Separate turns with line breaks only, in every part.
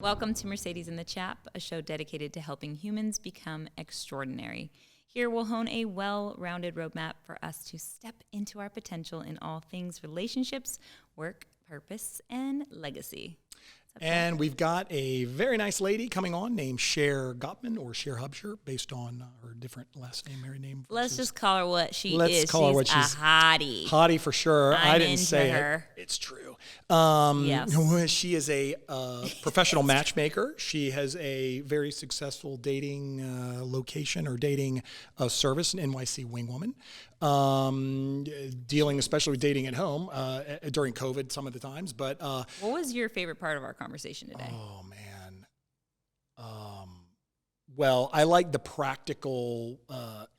Welcome to Mercedes in the Chap, a show dedicated to helping humans become extraordinary. Here we'll hone a well-rounded roadmap for us to step into our potential in all things relationships, work, purpose, and legacy.
And we've got a very nice lady coming on named Cher Hubsher, based on her different last name, married name.
Let's just call her what she is.
Let's call her what she's
a hottie.
Hottie for sure. I didn't say
her.
It's true.
Yes.
She is a professional matchmaker. She has a very successful dating location or dating service, an NYC wingwoman. Dealing especially with dating at home during COVID some of the times. But
what was your favorite part of our conversation today?
Oh man. Well, I like the practical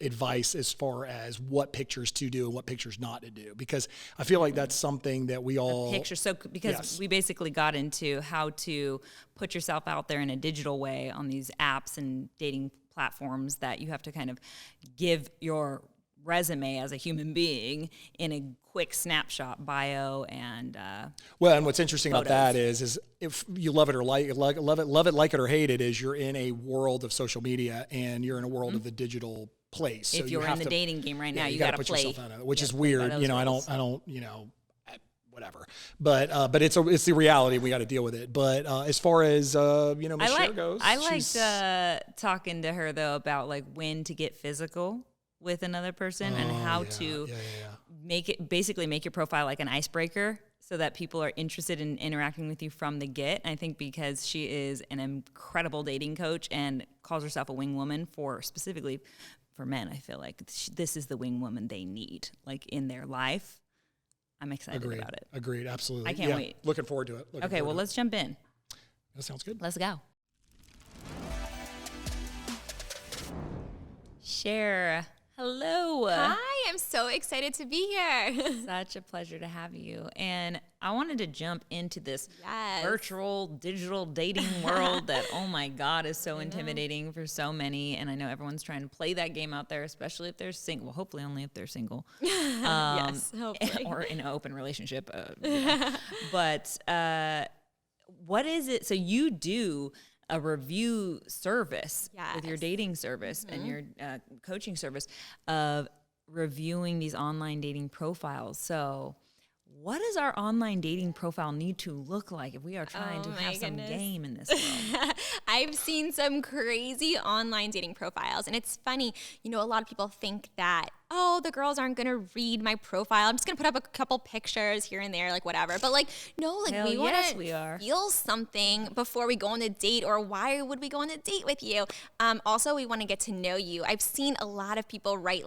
advice as far as what pictures to do and what pictures not to do, because I feel like that's something that we all
we basically got into how to put yourself out there in a digital way on these apps and dating platforms, that you have to kind of give your resume as a human being in a quick snapshot bio and
well, and what's interesting
photos.
about that is if you love it or like it or hate it, is you're in a world of social media and you're in a world of the digital place.
If
so
you're in the dating game right now, you got to
put
play
yourself out of it, which is weird.
I
don't whatever, but it's the reality. We got to deal with it. But as far as Ms. Cher goes,
I liked talking to her though about like when to get physical with another person and how to make your profile like an icebreaker so that people are interested in interacting with you from the get. And I think because she is an incredible dating coach and calls herself a wing woman specifically for men, I feel like this is the wing woman they need like in their life. I'm excited about it.
Agreed. Absolutely.
I can't wait.
Looking forward to it.
Okay, well, let's jump in.
That sounds good.
Let's go. Cher, hello.
Hi, I'm so excited to be here.
Such a pleasure to have you. And I wanted to jump into this virtual digital dating world that, oh my God, is so intimidating for so many. And I know everyone's trying to play that game out there, especially if they're single. Well, hopefully only if they're single.
Yes, hopefully.
Or in an open relationship. But what is it? So you do a review service with your dating service and your coaching service of reviewing these online dating profiles. So what does our online dating profile need to look like if we are trying to have some game in this world?
I've seen some crazy online dating profiles, and it's funny, a lot of people think that, the girls aren't going to read my profile. I'm just going to put up a couple pictures here and there, like whatever. But no, we want to feel something before we go on a date, or why would we go on a date with you? Also, we want to get to know you. I've seen a lot of people write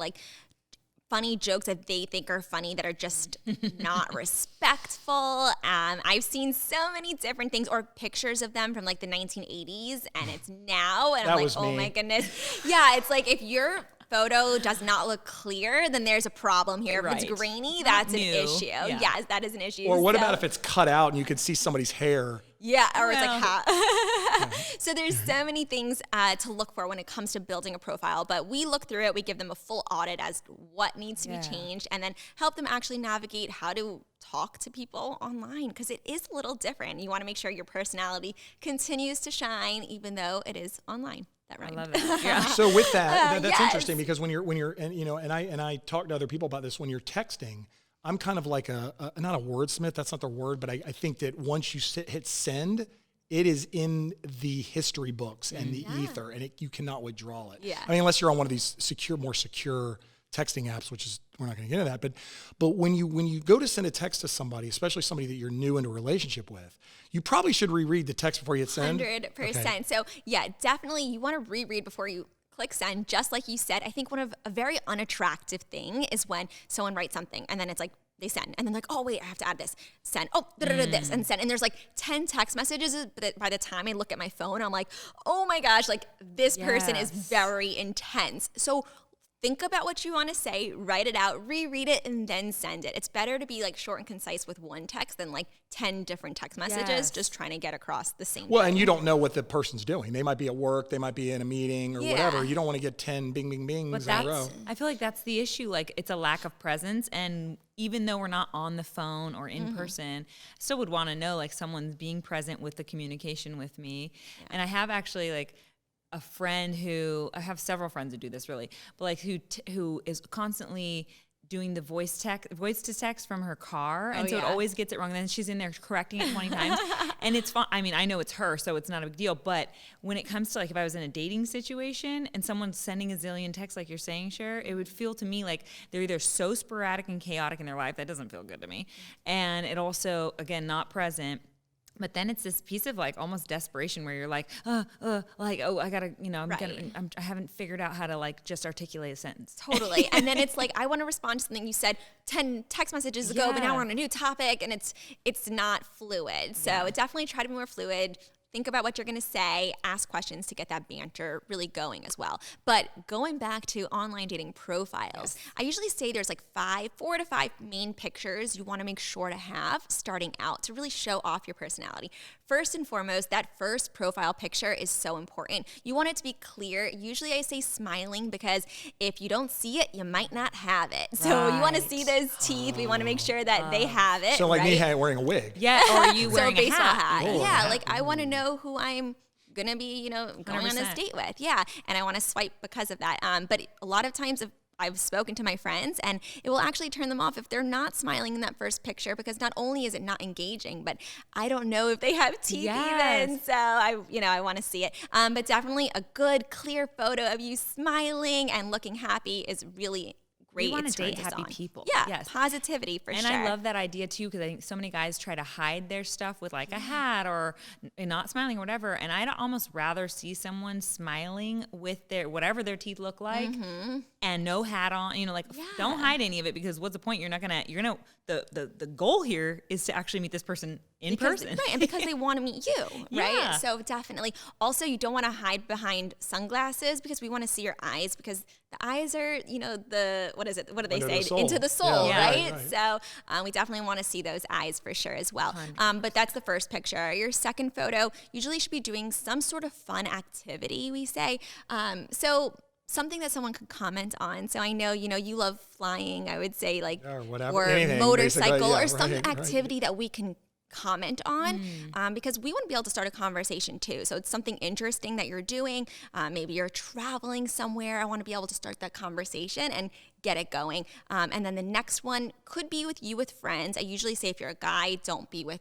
funny jokes that they think are funny that are just not respectful. I've seen so many different things, or pictures of them from the 1980s and it's now. And I'm like, oh my goodness. Yeah, it's like if your photo does not look clear, then there's a problem here. If it's grainy, that's an issue. Yeah. Yes, that is an issue.
Or what about if it's cut out and you can see somebody's hair?
Yeah, or it's like hot. So there's so many things to look for when it comes to building a profile, but we look through it, we give them a full audit as what needs to be changed, and then help them actually navigate how to talk to people online, because it is a little different. You want to make sure your personality continues to shine even though it is online.
I love it. Yeah.
So with that's interesting, because when you're and I talk to other people about this, when you're texting, I'm kind of like not a wordsmith, that's not the word, but I think that once you hit send, it is in the history books and the ether, and you cannot withdraw it.
Yeah.
I mean, unless you're on one of these more secure texting apps, which is, we're not going to get into that. But when you go to send a text to somebody, especially somebody that you're new into a relationship with, you probably should reread the text before you hit send.
100%. Okay. So yeah, definitely you want to reread before you click send. Just like you said, I think a very unattractive thing is when someone writes something and then it's like, they send, and then oh wait, I have to add this, send, this, and send, and there's 10 text messages, but by the time I look at my phone, I'm like, oh my gosh, this person is very intense. So think about what you want to say, write it out, reread it, and then send it. It's better to be like short and concise with one text than like 10 different text messages just trying to get across the same thing.
And you don't know what the person's doing. They might be at work, they might be in a meeting or whatever. You don't want to get 10 bing, bing, bings in a row.
I feel like that's the issue. Like, it's a lack of presence. And even though we're not on the phone or in person, I still would want to know, like, someone's being present with the communication with me. Yeah. And I have actually, like, a friend who, I have several friends who do this really, but like who is constantly doing the voice to text from her car. And so it always gets it wrong. And then she's in there correcting it 20 times. And it's fun. I mean, I know it's her, so it's not a big deal. But when it comes to like, if I was in a dating situation and someone's sending a zillion texts like you're saying, Cher, it would feel to me like they're either so sporadic and chaotic in their life, that doesn't feel good to me. And it also, again, not present. But then it's this piece of like almost desperation where you're like, I gotta, I haven't figured out how to like just articulate a sentence.
Totally. And then it's like, I want to respond to something you said 10 text messages ago, but now we're on a new topic and it's not fluid. So definitely try to be more fluid. Think about what you're going to say, ask questions to get that banter really going as well. But going back to online dating profiles, I usually say there's like 4 to 5 main pictures you want to make sure to have starting out to really show off your personality. First and foremost, that first profile picture is so important. You want it to be clear. Usually I say smiling because if you don't see it, you might not have it. So you want to see those teeth. We want to make sure that they have it.
So like me wearing a wig.
Yeah, or you wearing a hat.
Yeah, like I want to know who I'm gonna be, going 100%. On a date with. Yeah, and I want to swipe because of that. But a lot of times I've spoken to my friends and it will actually turn them off if they're not smiling in that first picture, because not only is it not engaging, but I don't know if they have teeth even. So I want to see it. But definitely a good, clear photo of you smiling and looking happy is really great.
You want to date happy people.
Yeah, yes. Positivity for sure.
And I love that idea too, because I think so many guys try to hide their stuff with like a hat or not smiling or whatever. And I'd almost rather see someone smiling with their whatever their teeth look like and no hat on. Don't hide any of it, because what's the point? The goal here is to actually meet this person in person.
Right, and because they want to meet you, right?
Yeah.
So definitely. Also, you don't want to hide behind sunglasses because we want to see your eyes, because the eyes are, what is it? What do they say? Into the soul, right? So we definitely want to see those eyes for sure as well. But that's the first picture. Your second photo usually should be doing some sort of fun activity, we say. So something that someone could comment on. So I know, you love flying, I would say, like, or anything, motorcycle, or some activity that we can comment on, because we want to be able to start a conversation too. So it's something interesting that you're doing. Maybe you're traveling somewhere. I want to be able to start that conversation and get it going. And then the next one could be with you with friends. I usually say if you're a guy, don't be with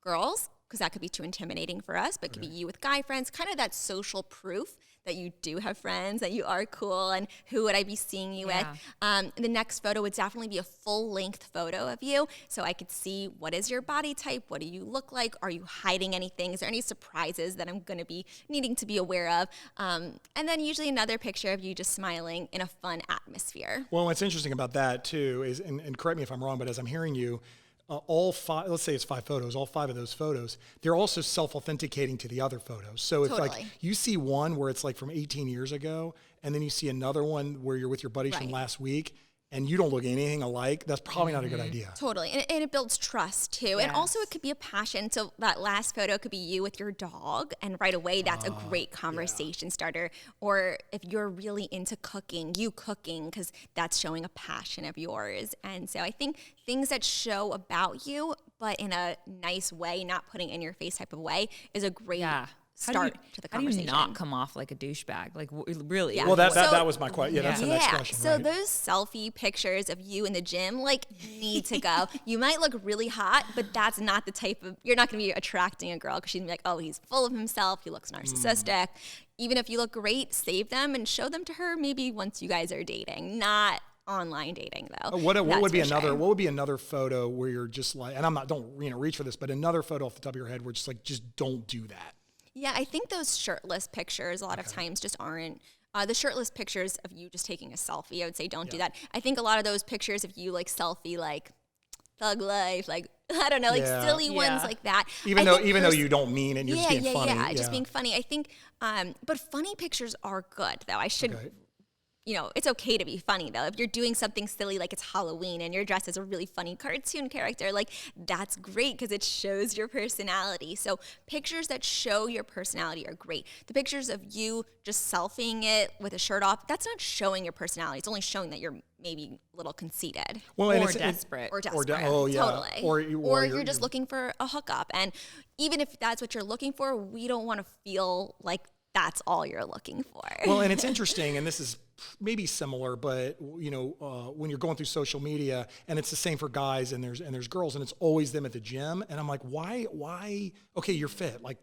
girls, because that could be too intimidating for us, but it could be you with guy friends, kind of that social proof that you do have friends, that you are cool, and who would I be seeing you with. The next photo would definitely be a full-length photo of you, so I could see what is your body type, what do you look like, are you hiding anything, is there any surprises that I'm going to be needing to be aware of, and then usually another picture of you just smiling in a fun atmosphere.
Well, what's interesting about that too is, and correct me if I'm wrong, but as I'm hearing you, all 5, let's say it's 5 photos, all 5 of those photos, they're also self-authenticating to the other photos. So if like you see one where it's like from 18 years ago, and then you see another one where you're with your buddies from last week, and you don't look anything alike, that's probably not a good idea.
Totally. And it builds trust too. Yes. And also it could be a passion. So that last photo could be you with your dog, and right away that's a great conversation starter. Or if you're really into cooking, you cooking, because that's showing a passion of yours. And so I think things that show about you, but in a nice way, not putting in your face type of way, is a great start to the conversation.
How do you not come off like a douchebag? Like, really?
Yeah. Well, that was my question. Yeah, that's the next question.
So those selfie pictures of you in the gym, like, need to go. You might look really hot, but that's not the type of, you're not going to be attracting a girl, because she's going to be like, oh, he's full of himself, he looks narcissistic. Even if you look great, save them and show them to her maybe once you guys are dating, not online dating though. What would
be another photo where you're just like, and don't reach for this, but another photo off the top of your head where just don't do that.
Yeah, I think those shirtless pictures a lot of times just aren't. The shirtless pictures of you just taking a selfie, I would say don't do that. I think a lot of those pictures of you like selfie, like thug life, like, I don't know, like silly ones like that.
Even though you don't mean it, you're just being funny.
Just being funny. I think, but funny pictures are good though. I should it's okay to be funny though. If you're doing something silly like it's Halloween and you're dressed as a really funny cartoon character, like that's great because it shows your personality. So pictures that show your personality are great. The pictures of you just selfieing it with a shirt off, that's not showing your personality. It's only showing that you're maybe a little conceited.
Well, or desperate.
Or desperate.
Oh, yeah.
Totally. Or you're just looking for a hookup. And even if that's what you're looking for, we don't want to feel like that's all you're looking for.
Well, and it's interesting, and this is maybe similar, but when you're going through social media, and it's the same for guys and there's girls, and it's always them at the gym, and I'm like, why? Okay, you're fit. Like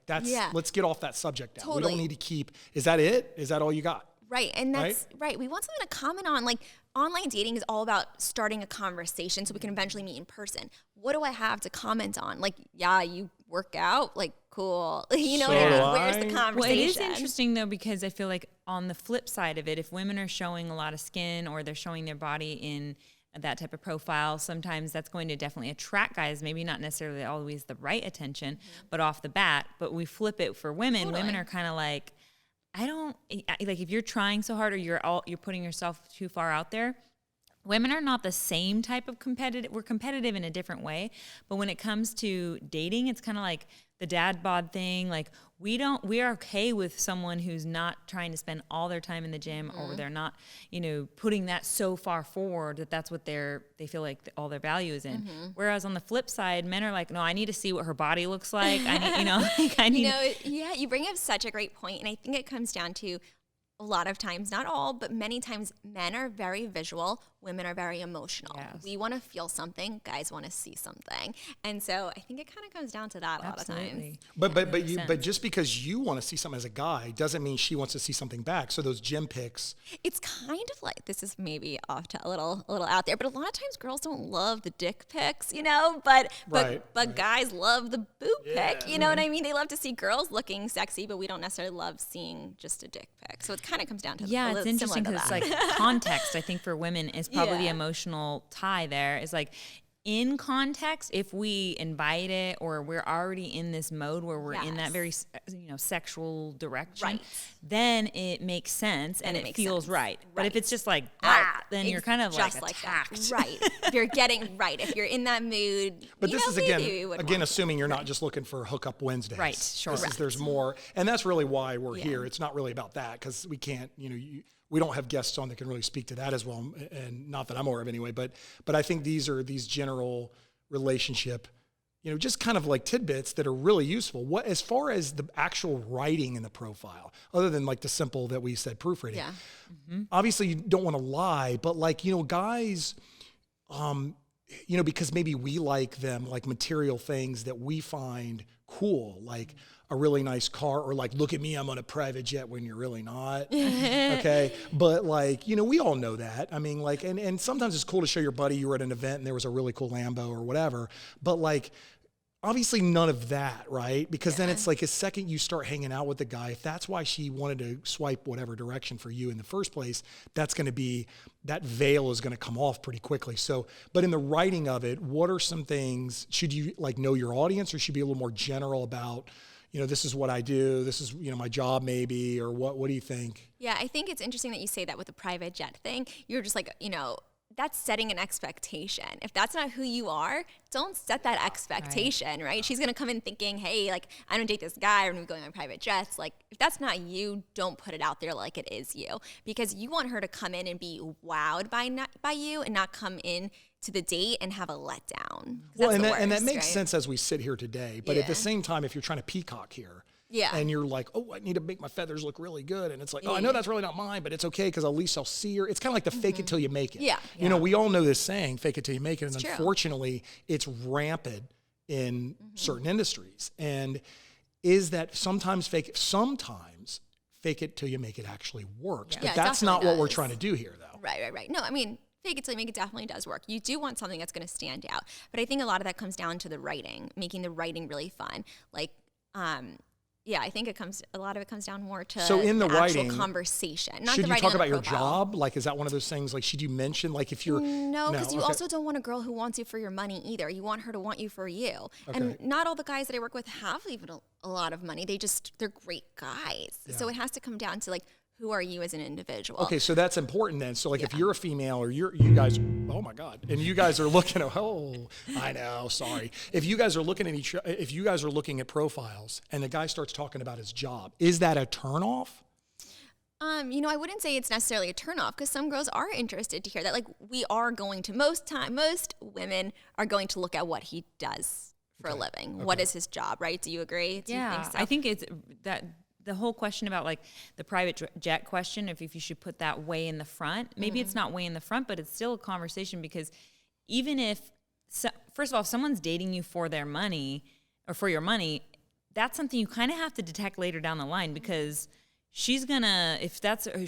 let's get off that subject now.
Totally.
We don't need to keep. Is that it? Is that all you got?
Right, and that's right. We want something to comment on. Like online dating is all about starting a conversation so we can eventually meet in person. What do I have to comment on? Like, yeah, you work out, like cool. You know what I mean? Where's the conversation?
Well, it is interesting though, because I feel like on the flip side of it, if women are showing a lot of skin or they're showing their body in that type of profile, sometimes that's going to definitely attract guys, maybe not necessarily always the right attention, but off the bat. But we flip it for women.
Totally.
Women are kind of like, if you're trying so hard or you're putting yourself too far out there, women are not the same type of competitive. We're competitive in a different way. But when it comes to dating, it's kind of like the dad bod thing. Like we are okay with someone who's not trying to spend all their time in the gym or they're not, putting that so far forward that's what they feel like all their value is in. Whereas on the flip side, men are like, no, I need to see what her body looks like. I need,
yeah, you bring up such a great point. And I think it comes down to a lot of times, not all, but many times men are very visual, women are very emotional. Yes. We want to feel something, guys want to see something. And so I think it kind of comes down to that a lot of times.
But just because you want to see something as a guy doesn't mean she wants to see something back. So those gym pics.
It's kind of like, this is maybe off to a little out there, but a lot of times girls don't love the dick pics, but guys love the boob pic, you know what I mean? They love to see girls looking sexy, but we don't necessarily love seeing just a dick pic. So it kind of comes down to
it's interesting because it's like context, I think for women is probably the emotional tie there is like in context, if we invite it or we're already in this mode where we're in that very sexual direction, then it makes sense and it feels right. But if it's just like that, then you're kind of like attacked.
That. Right. If you're getting if you're in that mood.
But this is again assuming you're not just looking for hookup Wednesdays.
Right. Sure.
There's more, and that's really why we're here. It's not really about that because we can't. We don't have guests on that can really speak to that as well, and not that I'm aware of anyway. But I think these are these general relationship, just kind of like tidbits that are really useful. What as far as the actual writing in the profile, other than like the simple that we said proofreading. Yeah. Obviously, you don't want to lie, but guys, because maybe we like them like material things that we find cool, like a really nice car, or like, look at me, I'm on a private jet when you're really not. Okay. But we all know that. I mean, and sometimes it's cool to show your buddy you were at an event and there was a really cool Lambo or whatever. But obviously none of that, right? Because then it's like a second you start hanging out with the guy, if that's why she wanted to swipe whatever direction for you in the first place, that's going to be, that veil is going to come off pretty quickly. So, but in the writing of it, what are some things, should you know your audience, or should you be a little more general about, this is what I do, this is, my job maybe, or what do you think?
Yeah, I think it's interesting that you say that with the private jet thing. You're just like, that's setting an expectation. If that's not who you are, don't set that expectation, right? She's going to come in thinking, hey, I don't date this guy, I'm going to be going on private jets. If that's not you, don't put it out there like it is you, because you want her to come in and be wowed by you and not come in to the date and have a letdown.
Well, and that makes sense as we sit here today. But at the same time, if you're trying to peacock here, and you're like, oh, I need to make my feathers look really good. And it's like, oh, I know that's really not mine, but it's okay because at least I'll see her. It's kind of like the fake it till you make it. Yeah. We all know this saying, fake it till you make it. And unfortunately, it's rampant in certain industries. And is that sometimes fake it till you make it actually works. But that's not what we're trying to do here, though.
Right. No, I mean, fake it till you make it definitely does work. You do want something that's going to stand out. But I think a lot of that comes down to the writing, making the writing really fun. I think a lot of it comes down more to the writing, actual conversation. Not
should
the
you
writing
talk about your
profile.
job? Is that one of those things? Should you mention, if you're...
No, because you also don't want a girl who wants you for your money either. You want her to want you for you. Okay. And not all the guys that I work with have even a lot of money. They're great guys. Yeah. So it has to come down to who are you as an individual?
Okay, so that's important then. So like if you're a female or you guys, oh my God, and you guys are looking at, I know, sorry. If you guys are looking at if you guys are looking at profiles and the guy starts talking about his job, is that a turnoff?
I wouldn't say it's necessarily a turnoff because some girls are interested to hear that. Like we are going to most women are going to look at what he does for a living. Okay. What is his job, right? Do you agree? Do you think so?
I think it's that the whole question about like the private jet question, if you should put that way in the front, maybe it's not way in the front, but it's still a conversation because even if, first of all, if someone's dating you for their money or for your money, that's something you kind of have to detect later down the line because she's gonna, if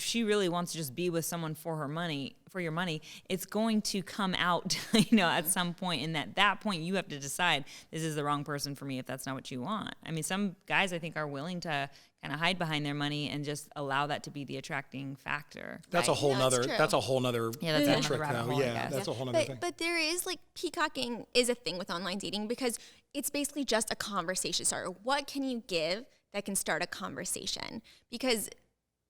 she really wants to just be with someone for your money, it's going to come out, at some point. And at that point, you have to decide this is the wrong person for me if that's not what you want. I mean, some guys I think are willing to kind of hide behind their money and just allow that to be the attracting factor.
That's a whole nother. That's a whole nother.
Yeah, that's a rabbit hole.
Yeah, that's a whole nother thing.
But there is like peacocking is a thing with online dating because it's basically just a conversation starter. What can you give that can start a conversation? Because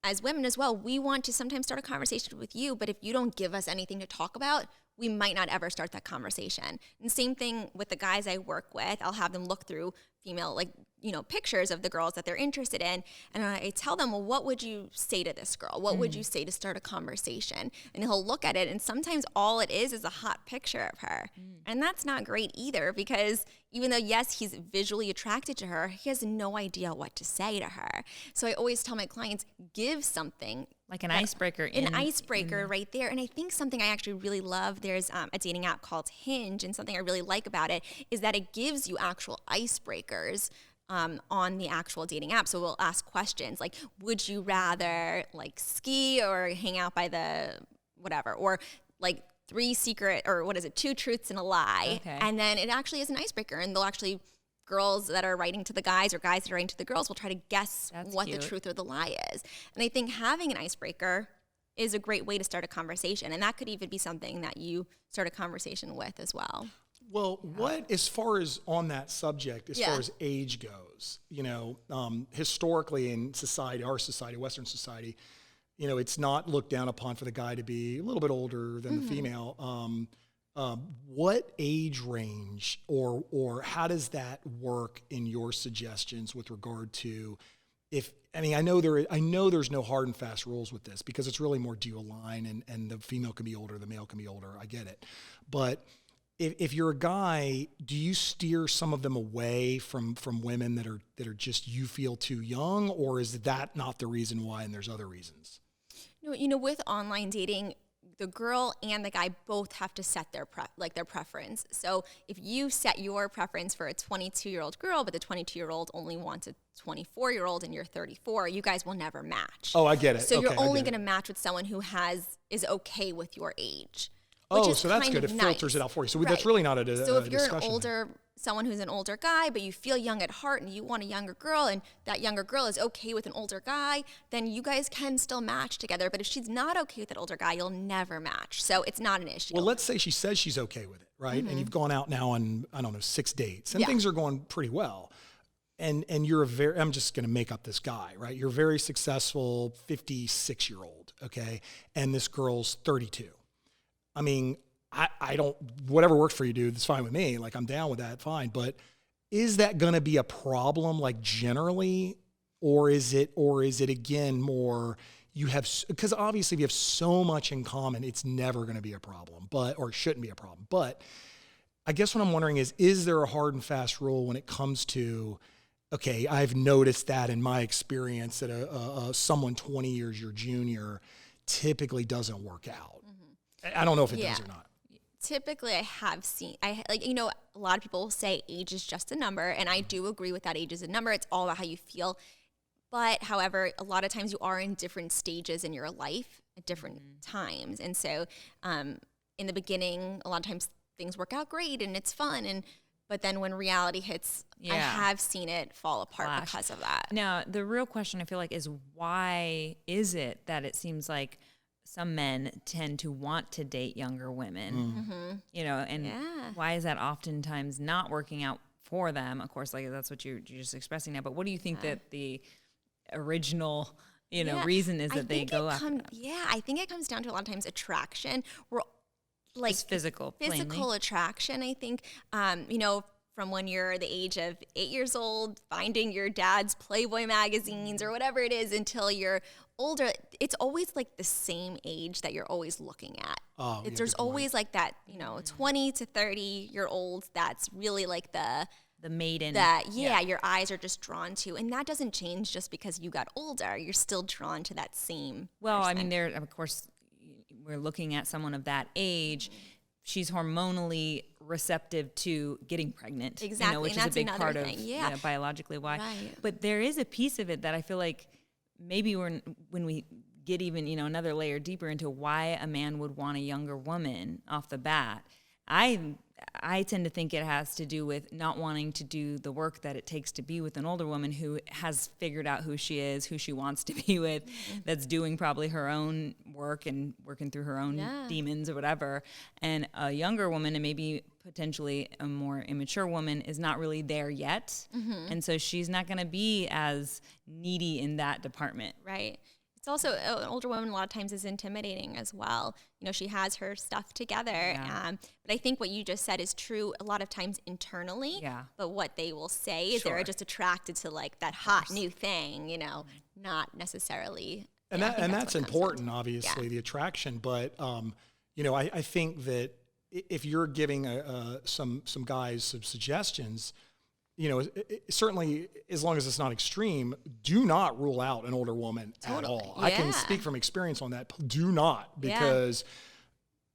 as women as well, we want to sometimes start a conversation with you, but if you don't give us anything to talk about, we might not ever start that conversation. And same thing with the guys I work with. I'll have them look through female, pictures of the girls that they're interested in. And I tell them, well, what would you say to this girl? What would you say to start a conversation? And he'll look at it. And sometimes all it is a hot picture of her. And that's not great either because even though, yes, he's visually attracted to her, he has no idea what to say to her. So I always tell my clients, give something.
Like an icebreaker.
Right there. And I think something I actually really love, there's a dating app called Hinge, and something I really like about it is that it gives you actual icebreakers on the actual dating app. So we'll ask questions like, would you rather ski or hang out by the whatever? Or two truths and a lie. Okay. And then it actually is an icebreaker, and they'll actually, girls that are writing to the guys or guys that are writing to the girls will try to guess what the truth or the lie is. And I think having an icebreaker is a great way to start a conversation. And that could even be something that you start a conversation with as well.
Well, what, as far as on that subject, as far as age goes, historically in society, our society, Western society, it's not looked down upon for the guy to be a little bit older than the female. What age range or how does that work in your suggestions with regard to I know there's no hard and fast rules with this because it's really more do you align and the female can be older, the male can be older. I get it. But if you're a guy, do you steer some of them away from women that are just you feel too young, or is that not the reason why and there's other reasons?
No, with online dating, the girl and the guy both have to set their preference. So if you set your preference for a 22-year-old girl, but the 22-year-old only wants a 24-year-old and you're 34, you guys will never match.
Oh, I get it.
So you're only going to match with someone who is okay with your age.
So that's good. It filters it out for you. So that's really not a discussion.
So if you're someone who's an older guy, but you feel young at heart and you want a younger girl, and that younger girl is okay with an older guy, then you guys can still match together. But if she's not okay with that older guy, you'll never match. So it's not an issue.
Well, let's say she says she's okay with it, right? Mm-hmm. And you've gone out now on, 6 dates, and things are going pretty well. And you're I'm just going to make up this guy, right? You're a very successful 56-year-old, okay? And this girl's 32. I mean, I don't, whatever works for you, dude, it's fine with me. I'm down with that, fine. But is that going to be a problem, generally? Or is it again more, because obviously if you have so much in common, it's never going to be a problem, or it shouldn't be a problem. But I guess what I'm wondering is there a hard and fast rule when it comes to, okay, I've noticed that in my experience that someone 20 years your junior typically doesn't work out. Mm-hmm. I don't know if it does or not.
Typically, I have seen, a lot of people will say age is just a number, and I do agree with that. Age is a number. It's all about how you feel. But, however, a lot of times you are in different stages in your life at different times. And so in the beginning, a lot of times things work out great and it's fun. But then when reality hits, I have seen it fall apart because of that.
Now, the real question I feel like is why is it that it seems like some men tend to want to date younger women, why is that oftentimes not working out for them? Of course, that's what you're just expressing now, but what do you think that the original reason is that they go after that.
Yeah, I think it comes down to a lot of times attraction. We're like
just physical
attraction. I think, from when you're the age of 8 years old, finding your dad's Playboy magazines or whatever it is until you're older, it's always like the same age that you're always looking at. There's always like that, 20 to 30-year-olds. That's really like the
maiden
that your eyes are just drawn to, and that doesn't change just because you got older. You're still drawn to that same person.
I mean, there, of course, we're looking at someone of that age. She's hormonally receptive to getting pregnant,
exactly,
which is a big part of biologically why. Right. But there is a piece of it that I feel like maybe when we get even another layer deeper into why a man would want a younger woman off the bat, I tend to think it has to do with not wanting to do the work that it takes to be with an older woman who has figured out who she is, who she wants to be with, that's doing probably her own work and working through her own demons or whatever. And a younger woman, and maybe potentially a more immature woman, is not really there yet. And so she's not going to be as needy in that department.
Right. It's also, an older woman a lot of times is intimidating as well. She has her stuff together. But I think what you just said is true a lot of times internally. Yeah. But what they will say is they're just attracted to like that hot new thing, not necessarily.
And that's important, obviously, the attraction. But, I think that if you're giving some guys some suggestions, certainly as long as it's not extreme, do not rule out an older woman at all. I can speak from experience on that. Do not, because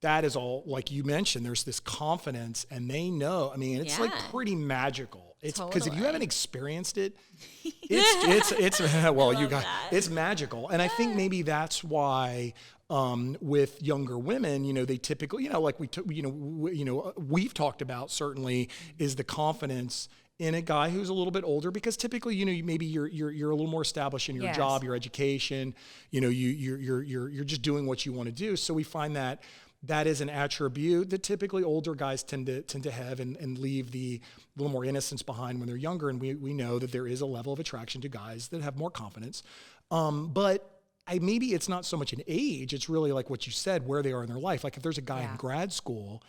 that is all, like you mentioned, there's this confidence and they know, it's like pretty magical. It's because if you haven't experienced it, it's it's magical. And I think maybe that's why, with younger women, they typically, like we've talked about certainly is the confidence in a guy who's a little bit older, because typically, maybe you're a little more established in your job, your education, you're just doing what you want to do. So we find that is an attribute that typically older guys tend to have and leave the little more innocence behind when they're younger. And we know that there is a level of attraction to guys that have more confidence. But maybe it's not so much an age. It's really like what you said, where they are in their life. Like if there's a guy in grad school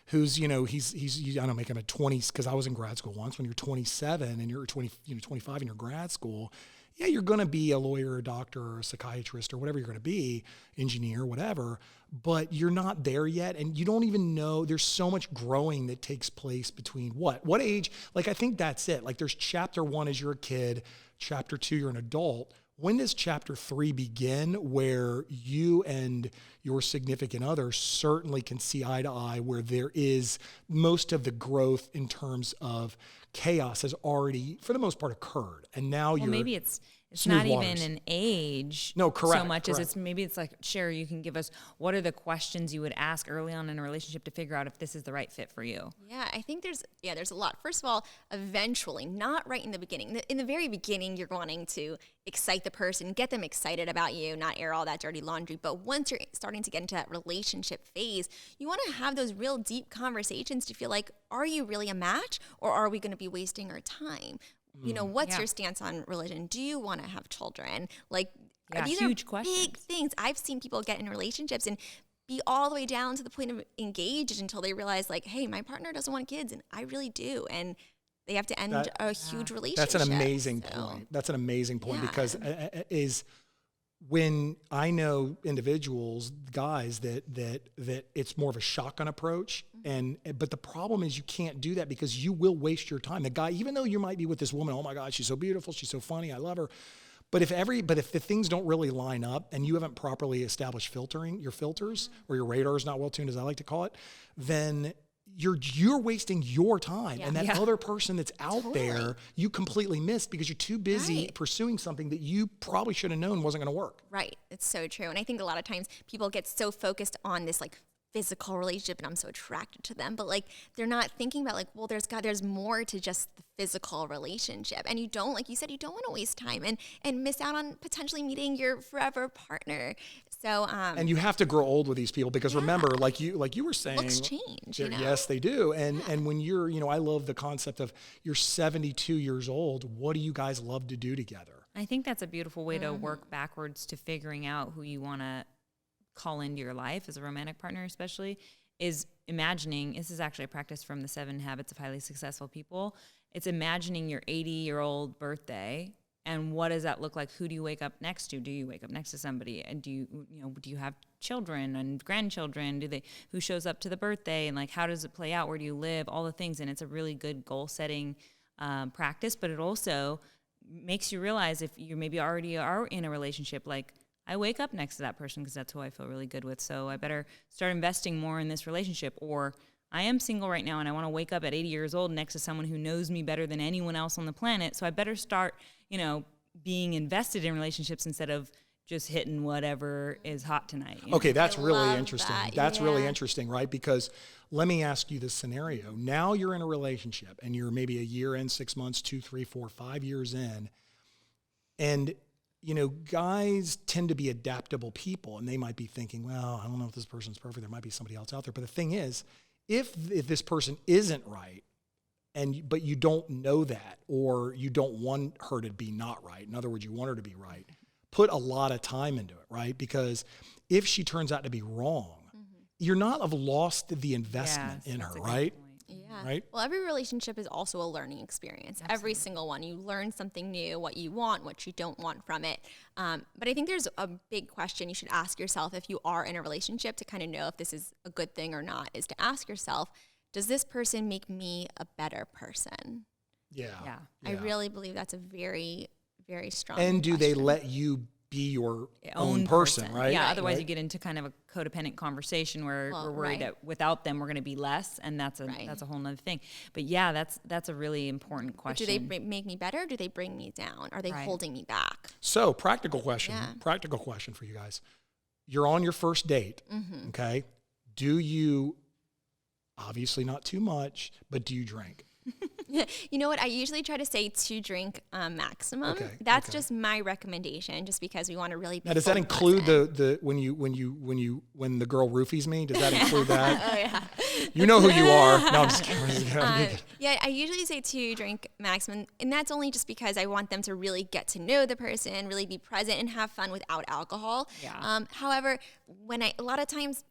who's, he's I don't make him at 20s, because I was in grad school once. When you're 27 and you're 25 in your grad school, you're going to be a lawyer, or a doctor, or a psychiatrist, or whatever you're going to be, engineer, whatever, but you're not there yet. And you don't even know, there's so much growing that takes place between what age? Like, I think that's it. Like there's chapter 1 as you're a kid, chapter 2, you're an adult. When does chapter 3 begin, where you and your significant other certainly can see eye to eye, where there is most of the growth in terms of chaos has already, for the most part, occurred. And now
maybe it's not even an age so much as it's like, Cher, you can give us, what are the questions you would ask early on in a relationship to figure out if this is the right fit for you?
Yeah, I think there's a lot. First of all, eventually, not right in the beginning. In the very beginning, you're wanting to excite the person, get them excited about you, not air all that dirty laundry. But once you're starting to get into that relationship phase, you want to have those real deep conversations to feel like, are you really a match, or are we going to be wasting our time? What's your stance on religion? Do you want to have children? Like, these
huge
are
questions.
Big things. I've seen people get in relationships and be all the way down to the point of engaged until they realize, like, hey, my partner doesn't want kids, and I really do. And they have to end a huge relationship.
That's an amazing point. That's an amazing point, because when I know individuals, guys, that it's more of a shotgun approach, but the problem is you can't do that, because you will waste your time. The guy, even though you might be with this woman, oh my God, she's so beautiful, she's so funny, I love her. But if the things don't really line up and you haven't properly established your filters, or your radar is not well tuned, as I like to call it, then you're wasting your time, and that other person that's out there you completely missed because you're too busy pursuing something that you probably should have known wasn't going to work.
Right. It's so true. And I think a lot of times people get so focused on this like physical relationship and I'm so attracted to them, but like they're not thinking about like, well, there's more to just the physical relationship, and you don't, like you said, you don't want to waste time and miss out on potentially meeting your forever partner. So
and you have to grow old with these people, because remember, like you were saying,
looks change.
Yes, they do. And when you're, I love the concept of you're 72 years old. What do you guys love to do together?
I think that's a beautiful way to work backwards to figuring out who you want to call into your life as a romantic partner, especially, is imagining, this is actually a practice from the 7 Habits of Highly Successful People. It's imagining your 80-year-old birthday, and what does that look like? Who do you wake up next to? Do you wake up next to somebody? And do you have children and grandchildren? Who shows up to the birthday? And like, how does it play out? Where do you live? All the things. And it's a really good goal setting practice, but it also makes you realize if you maybe already are in a relationship, like, I wake up next to that person because that's who I feel really good with. So I better start investing more in this relationship. Or I am single right now and I want to wake up at 80 years old next to someone who knows me better than anyone else on the planet. So I better start, being invested in relationships instead of just hitting whatever is hot tonight.
Okay, that's really interesting. That's
Yeah.
really interesting, right? Because let me ask you this scenario. Now you're in a relationship and you're maybe a year in, 6 months, 2, 3, 4, 5 years in. And guys tend to be adaptable people, and they might be thinking, well, I don't know if this person's perfect. There might be somebody else out there. But the thing is, if this person isn't right, but you don't know that, or you don't want her to be not right, in other words, you want her to be right, put a lot of time into it, right? Because if she turns out to be wrong, you're not have lost the investment in her, right?
Yeah.
Right?
Well, every relationship is also a learning experience. Absolutely. Every single one. You learn something new, what you want, what you don't want from it. But I think there's a big question you should ask yourself if you are in a relationship to kind of know if this is a good thing or not, is to ask yourself, does this person make me a better person?
Yeah.
I really believe that's a very, very strong
And do
question.
they let you be your own person, right?
Yeah, otherwise
right?
you get into kind of a codependent conversation where we're worried
right.
that without them we're going to be less, and that's a whole nother thing. But yeah, that's a really important question.
But do they make me better? Or do they bring me down? Are they holding me back?
So, practical question for you guys. You're on your first date, okay? Do you, obviously not too much, but do you drink?
You know what? I usually try to say 2 drink maximum.
Okay,
That's just my recommendation, just because we want to really be.
Now, does that include the when the girl roofies me? Does that include that?
Oh yeah.
You know who you are. No, I'm just kidding.
Yeah, I usually say 2 drink maximum, and that's only just because I want them to really get to know the person, really be present, and have fun without alcohol.
Yeah.
However, a lot of times,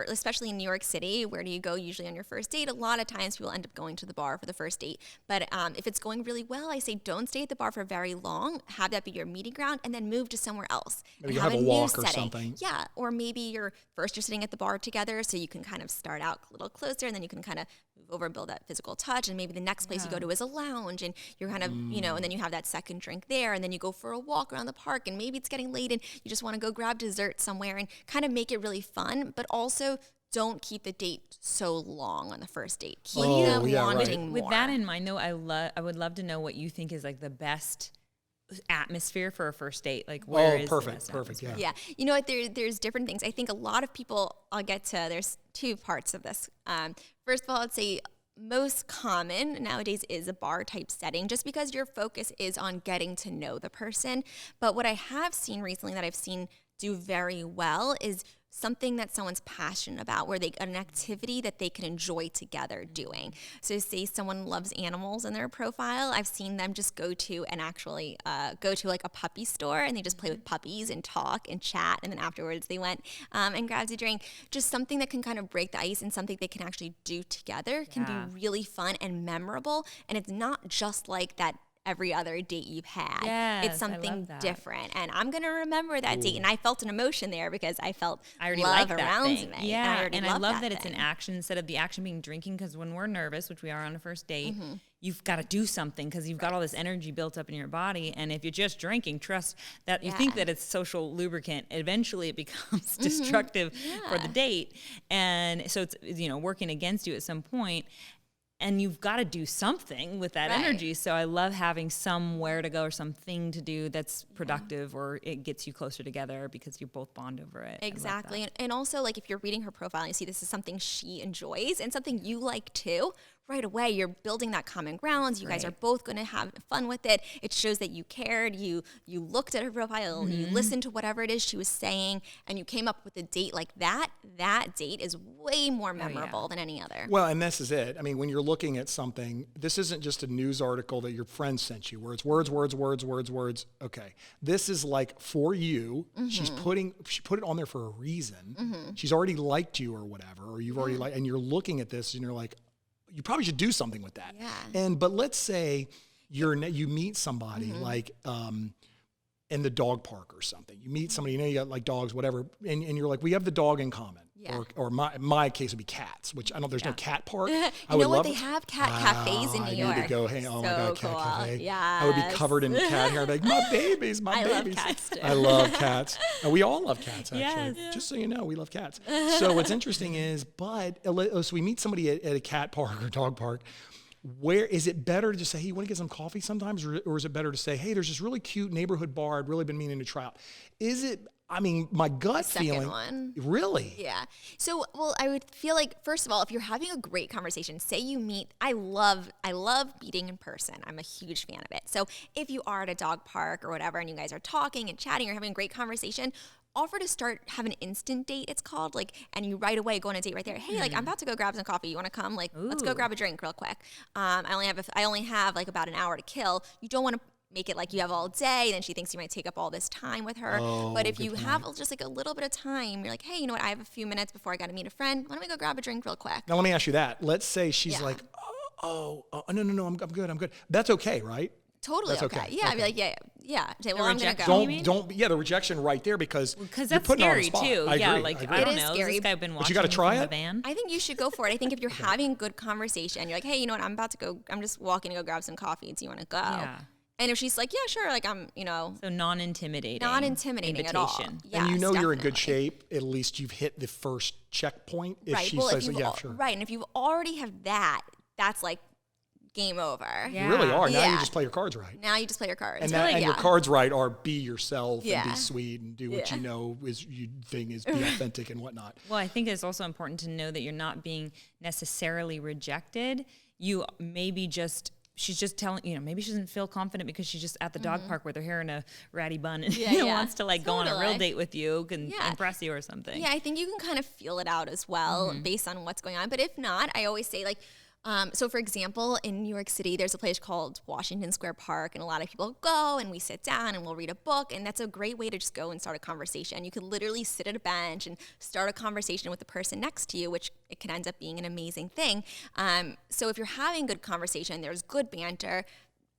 especially in New York City, where do you go usually on your first date? A lot of times people end up going to the bar for the first date. But if it's going really well, I say don't stay at the bar for very long. Have that be your meeting ground, and then move to somewhere else.
Maybe
and
have a
new
walk or
setting.
something.
Yeah, or maybe you're sitting at the bar together, so you can kind of start out a little closer, and then you can kind of move over and build that physical touch. And maybe the next place you go to is a lounge, and you're kind of, and then you have that second drink there, and then you go for a walk around the park, and maybe it's getting late, and you just want to go grab dessert somewhere, and kind of make it really fun, but also don't keep the date so long on the first date. Keep them wanting more.
With that in mind, though, I would love to know what you think is like the best atmosphere for a first date. Like, where is
perfect,
the best atmosphere?
Yeah. You know what? There's different things. I think a lot of people, there's 2 parts of this. First of all, I'd say most common nowadays is a bar type setting, just because your focus is on getting to know the person. But what I have seen recently that I've seen do very well is something that someone's passionate about, where an activity that they can enjoy together doing. So say someone loves animals in their profile. I've seen them just go to like a puppy store, and they just play with puppies and talk and chat. And then afterwards they went and grabbed a drink. Just something that can kind of break the ice, and something they can actually do together can be really fun and memorable. And it's not just like that every other date you've had.
Yes,
it's something
I love that.
different. And I'm going to remember that date. And I felt an emotion there because I felt
already
love
like that
around
thing.
me.
Yeah,
and
I love that it's an action instead of the action being drinking, because when we're nervous, which we are on a first date, you've got to do something because you've got all this energy built up in your body. And if you're just drinking, trust that you think that it's social lubricant, eventually it becomes destructive for the date. And so it's, working against you at some point. And you've got to do something with that energy. So I love having somewhere to go or something to do that's productive, or it gets you closer together because you both bond over it.
Exactly. And also, like, if you're reading her profile and you see this is something she enjoys and something you like too, right away, you're building that common ground. You guys are both going to have fun with it. It shows that you cared. You looked at her profile, you listened to whatever it is she was saying, and you came up with a date like that. That date is way more memorable than any other.
Well, and this is it. I mean, when you're looking at something, this isn't just a news article that your friend sent you where it's words. Okay. This is like for you. She put it on there for a reason. She's already liked you or whatever, or you've already and you're looking at this and you're like, you probably should do something with that.
Yeah.
But let's say you meet somebody like in the dog park or something. You meet somebody, you got like dogs, whatever, and you're like, we have the dog in common.
Yeah.
Or my case would be cats, which I know there's no cat park.
You know what? They have cat cafes in New York.
I need to go hang. Oh my God, cat
cool.
cafe.
Yes.
I would be covered in cat hair. I'd be like, my babies.
I love cats too.
I love cats. And we all love cats, actually.
Yes.
Just so you know, we love cats. So what's interesting is, so we meet somebody at a cat park or dog park. Where is it better to just say, hey, you want to get some coffee sometimes? Or is it better to say, hey, there's this really cute neighborhood bar I'd really been meaning to try out? My gut feeling.
One.
Really?
Yeah. So, I would feel like, first of all, if you're having a great conversation, say you meet, I love meeting in person. I'm a huge fan of it. So if you are at a dog park or whatever, and you guys are talking and chatting or having a great conversation, offer to have an instant date, it's called, and you right away go on a date right there. Hey, I'm about to go grab some coffee. You want to come? Let's go grab a drink real quick. I only have about an hour to kill. You don't want to make it like you have all day, then she thinks you might take up all this time with her. But if you have just a little bit of time, you're like, hey, you know what? I have a few minutes before I got to meet a friend. Why don't we go grab a drink real quick?
Now let me ask you that. Let's say she's like, no, I'm good. That's okay, right?
Totally.
That's okay.
Yeah.
Okay.
I'd be like, yeah. Say, well, I'm going to go.
Don't, the rejection right there because
that's
you're putting her on the
scary
spot.
too.
I
Yeah,
agree.
I don't
It is
know.
scary.
This guy been watching
But you gotta try
from
it?
the van.
I think you should go for it. I think if you're having a good conversation, you're like, hey, you know what? I'm about to go. I'm just walking to go grab some coffee. Do you want to go?
Yeah.
And if she's like, yeah, sure. I'm,
So non-intimidating.
non-intimidating at all.
Invitation.
Yes,
And you're in good
definitely.
shape. At least you've hit the first checkpoint. If she
Well,
says, yeah, sure.
Right. And if you already have that, that's like game over.
Yeah.
You really are. Now you
Yeah.
just play your cards right.
Now you just play your cards.
And your cards right are be yourself and
Yeah.
be sweet and do what you know you think is be authentic and whatnot.
Well, I think it's also important to know that you're not being necessarily rejected. You maybe she's just telling, maybe she doesn't feel confident because she's just at the dog park with her hair in a ratty bun and wants to go on a real date with you, can impress you or something.
Yeah, I think you can kind of feel it out as well based on what's going on. But if not, I always say so for example, in New York City, there's a place called Washington Square Park, and a lot of people go and we sit down and we'll read a book, and that's a great way to just go and start a conversation. You could literally sit at a bench and start a conversation with the person next to you, which it can end up being an amazing thing. So if you're having good conversation, there's good banter,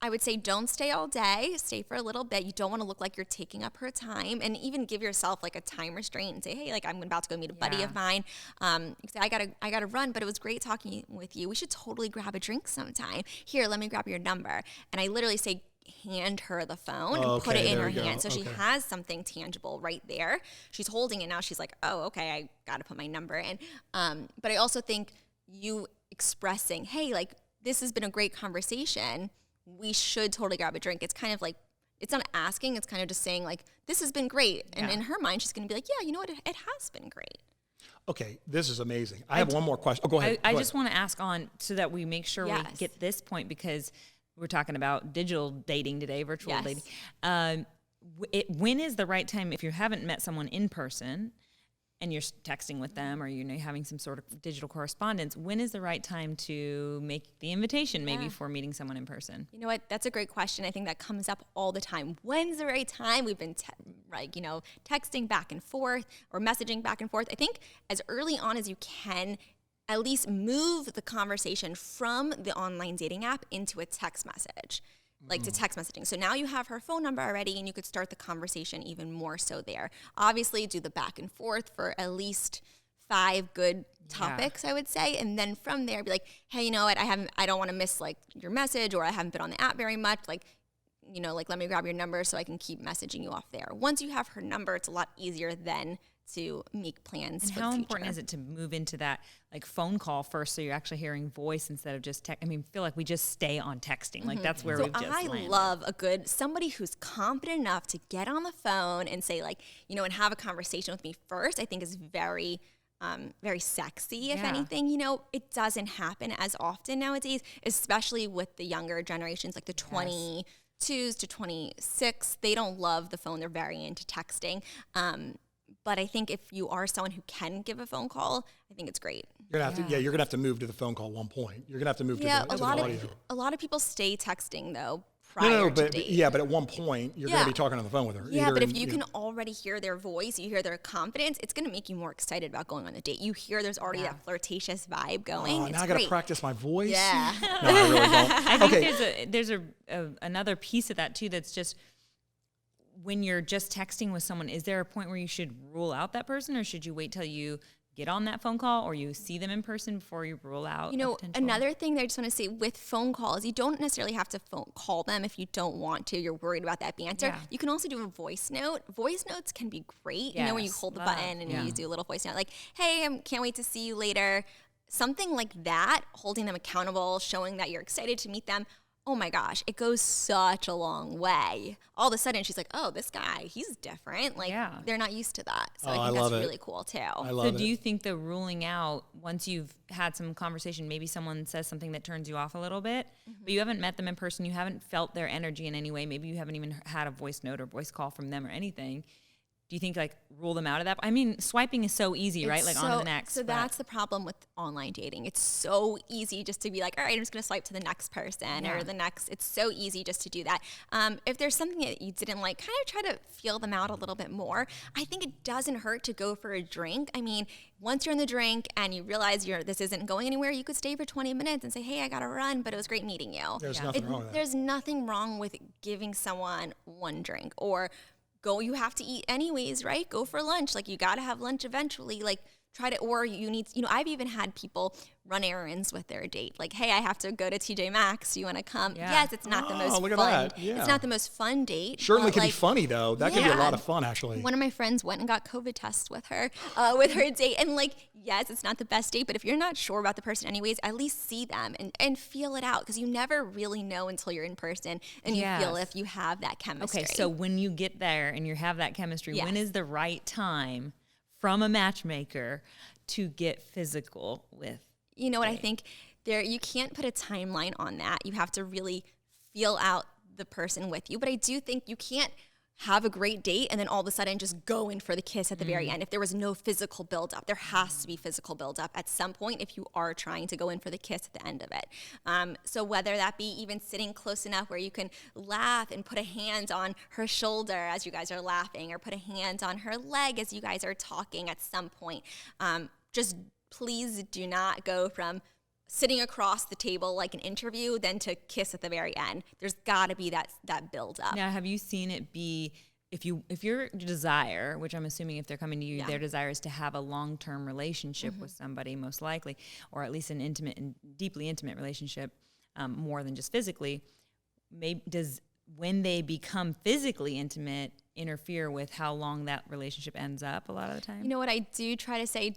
I would say don't stay all day, stay for a little bit. You don't want to look like you're taking up her time, and even give yourself a time restraint and say, hey, I'm about to go meet a buddy of mine. You say, I gotta run, but it was great talking with you. We should totally grab a drink sometime. Here, let me grab your number. And I literally say, hand her the phone and put it in her hand. So she has something tangible right there. She's holding it now. She's like, oh, okay, I gotta put my number in. But I also think you expressing, hey, this has been a great conversation. We should totally grab a drink. It's kind of it's not asking, it's kind of just saying this has been great. And in her mind, she's going to be like, yeah, you know what? It has been great.
Okay, this is amazing. I have one more question. Oh, go ahead.
I just want to ask on so that we make sure we get this point, because we're talking about digital dating today, virtual dating. When is the right time, if you haven't met someone in person and you're texting with them, or you're having some sort of digital correspondence, when is the right time to make the invitation maybe for meeting someone in person?
You know what? That's a great question. I think that comes up all the time. When's the right time? We've been texting back and forth or messaging back and forth. I think as early on as you can, at least move the conversation from the online dating app into a text message. To text messaging. So now you have her phone number already, and you could start the conversation even more so there. Obviously, do the back and forth for at least 5 good topics, I would say. And then from there, be like, hey, you know what? I don't want to miss your message, or I haven't been on the app very much. Let me grab your number so I can keep messaging you off there. Once you have her number, it's a lot easier then to make plans
and
for
how
the future.
important is it to move into that phone call first, so you're actually hearing voice instead of just text? I feel like we just stay on texting. That's where we've just landed.
I love somebody who's confident enough to get on the phone and say and have a conversation with me first. I think is very very sexy, if anything. You know, it doesn't happen as often nowadays, especially with the younger generations, like the 22s to 26. They don't love the phone. They're very into texting. But I think if you are someone who can give a phone call, I think it's great.
You're gonna have to, you're gonna have to move to the phone call at one point. You're gonna have to move to the audio.
A lot of people stay texting though. But
at one point you're going to be talking on the phone with her.
Yeah, but if you can already hear their voice, you hear their confidence, it's going to make you more excited about going on the date. You hear there's already that flirtatious vibe going.
Now I got to practice my voice.
Yeah.
No, I really don't.
I think there's another piece of that too. That's just when you're just texting with someone. Is there a point where you should rule out that person, or should you wait till you get on that phone call or you see them in person before you rule out?
You know, another thing that I just want to say with phone calls, you don't necessarily have to call them if you don't want to. You're worried about that banter. Yeah. You can also do a voice note. Voice notes can be great. Yes, you know, when you hold the button and you do a little voice note, like, hey, I can't wait to see you later. Something like that, holding them accountable, showing that you're excited to meet them. Oh my gosh, it goes such a long way. All of a sudden, she's like, oh, this guy, he's different. Like, they're not used to that. So I think that's really cool, too.
So do you think the ruling out, once you've had some conversation, maybe someone says something that turns you off a little bit, but you haven't met them in person, you haven't felt their energy in any way, maybe you haven't even had a voice note or voice call from them or anything, do you think, like, rule them out of that? I mean, swiping is so easy, right? Like, on to the next.
So that's the problem with online dating. It's so easy just to be like, all right, I'm just going to swipe to the next person or the next. It's so easy just to do that. If there's something that you didn't like, kind of try to feel them out a little bit more. I think it doesn't hurt to go for a drink. I mean, once you're in the drink and you realize this isn't going anywhere, you could stay for 20 minutes and say, hey, I got to run, but it was great meeting you.
There's nothing wrong with that.
There's nothing wrong with giving someone one drink or you have to eat anyways, right? Go for lunch. Like, you got to have lunch eventually. Like, try to, or you need, I've even had people run errands with their date. Like, hey, I have to go to TJ Maxx. Do you want to come? Yeah. Yes, it's not the most fun. It's not the most fun date.
Certainly can be funny though. That can be a lot of fun actually.
One of my friends went and got COVID tests with her date. And like, yes, it's not the best date, but if you're not sure about the person anyways, at least see them and feel it out, because you never really know until you're in person and you feel if you have that chemistry.
Okay, so when you get there and you have that chemistry, when is the right time from a matchmaker to get physical with?
You know what, I think you can't put a timeline on that. You have to really feel out the person with you. But I do think you can't have a great date and then all of a sudden just go in for the kiss at the very end. If there was no physical buildup, there has to be physical buildup at some point if you are trying to go in for the kiss at the end of it. So whether that be even sitting close enough where you can laugh and put a hand on her shoulder as you guys are laughing, or put a hand on her leg as you guys are talking at some point. Just please do not go from sitting across the table like an interview, then to kiss at the very end. There's got to be that build up.
Now, have you seen it be, if your desire, which I'm assuming if they're coming to you, their desire is to have a long-term relationship with somebody, most likely, or at least an intimate and deeply intimate relationship, more than just physically, when they become physically intimate, interfere with how long that relationship ends up a lot of the time?
You know what, I do try to say,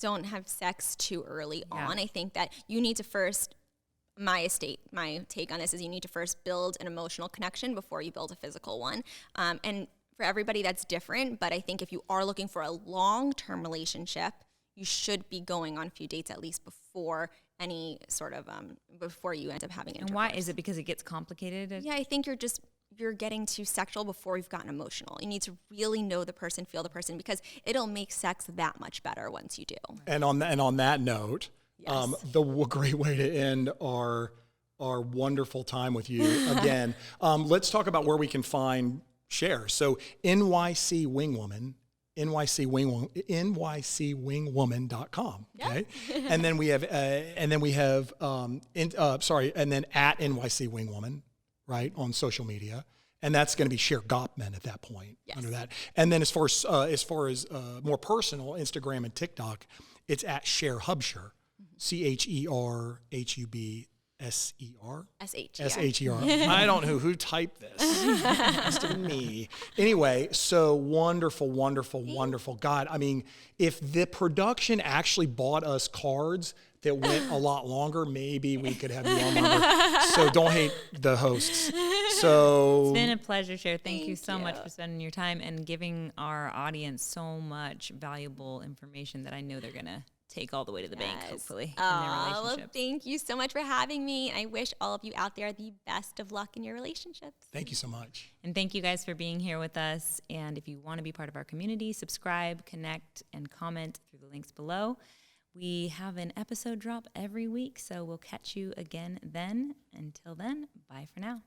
don't have sex too early on. I think that you need to first, my take on this is you need to first build an emotional connection before you build a physical one. And for everybody that's different, but I think if you are looking for a long-term relationship, you should be going on a few dates at least before any sort of, before you end up having intercourse.
And why? Is it because it gets complicated?
Yeah, I think you're getting too sexual before you've gotten emotional. You need to really know the person, feel the person, because it'll make sex that much better once you do.
And on that note, the great way to end our wonderful time with you again. Let's talk about where we can find Cher. So NYC Wingwoman. NYCwingwoman.com. Okay. And then we have and then at NYC Wingwoman, right, on social media. And that's going to be Cher Hubsher at that point under that. And then as far as more personal, Instagram and TikTok, it's at Cher Hubsher, CherHubser. SHER. I don't know who typed this. It must have been me. Anyway, so wonderful. God, I mean, if the production actually bought us cards, that went a lot longer, maybe we could have you on longer. So don't hate the hosts. So
it's been a pleasure, Cher. Thank you so much for spending your time and giving our audience so much valuable information that I know they're going to take all the way to the bank, hopefully, in their relationships.
Well, thank you so much for having me. I wish all of you out there the best of luck in your relationships.
Thank you so much.
And thank you guys for being here with us. And if you want to be part of our community, subscribe, connect, and comment through the links below. We have an episode drop every week, so we'll catch you again then. Until then, bye for now.